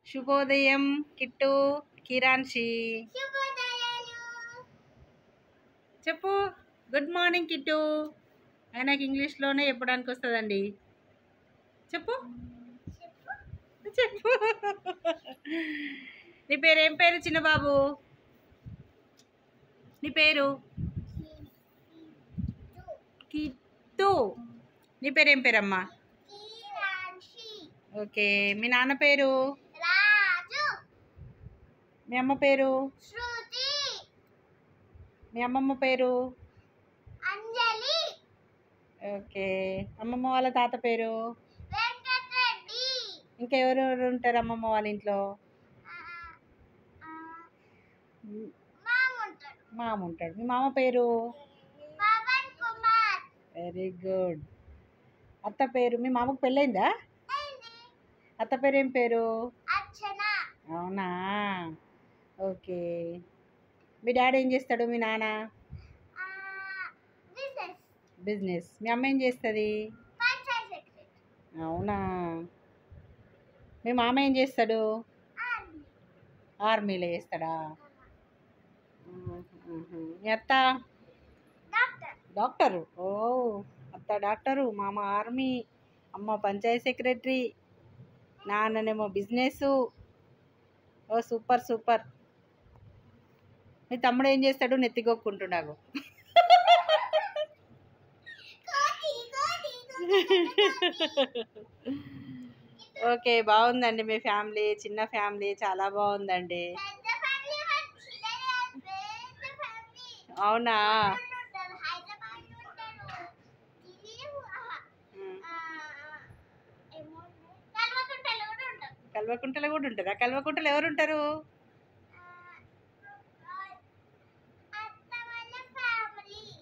శుభోదయం కిట్టు కిరాన్షి. చెప్పు good morning kit. ఆయనకి ఇంగ్లీష్లోనే చెప్పడానికి వస్తుందండి. చెప్పు చెప్పు. నీ పేరు ఏం పేరు చిన్నబాబు? నీ పేరు కిట్టు. నీ పేరు ఏం పేరమ్మా? ఓకే. మీ నాన్న పేరు? మీ అమ్మ పేరు? మీ అమ్మమ్మ పేరు? ఓకే. అమ్మమ్మ వాళ్ళ తాత పేరు? ఇంకా ఎవరెవరు ఉంటారు అమ్మమ్మ వాళ్ళ ఇంట్లో? మామ ఉంటాడు. మీ మామ పేరు? Very good. అత్త పేరు? మీ మామకు పెళ్ళైందా? అత్త పేరు ఏం పేరు? అవునా, ఓకే. మీ డాడీ ఏం చేస్తాడు? మీ నాన్న? బిజినెస్. మీ అమ్మ ఏం చేస్తుంది? అవునా. మీ మామ ఏం చేస్తాడు? ఆర్మీలో చేస్తాడా? మీ అత్త? డాక్టరు. ఓ, అత్త డాక్టరు, మామ ఆర్మీ, అమ్మ పంచాయత్ సెక్రటరీ, నాన్ననేమో బిజినెస్. ఓ సూపర్ సూపర్. మీ తమ్ముడు ఏం చేస్తాడు? నెత్తికొక్కుంటున్నాగు. ఓకే, బాగుందండి మీ ఫ్యామిలీ. చిన్న ఫ్యామిలీ, చాలా బాగుందండి. అవునా. కల్వకుంటలో కూడా ఉంటారా? కల్వకుంటలో ఎవరు ఉంటారు?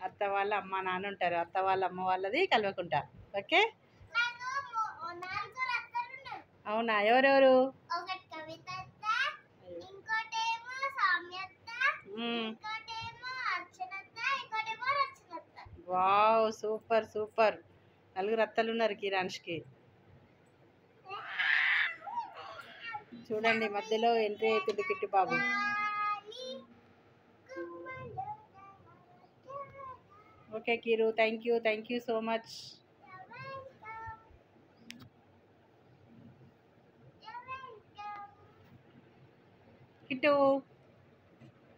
అత్త వాళ్ళ అమ్మ నాన్న ఉంటారు. అత్త వాళ్ళ అమ్మ వాళ్ళది కల్వకుంట. ఓకే. అవునా, ఎవరెవరు? Wow, super super. నలుగురు అత్తలు ఉన్నారు కిరాన్ష్కి. చూడండి, మధ్యలో ఎంట్రీ అవుతుంది Kittu Babu. Okay Kiru, thank you so much. Kit.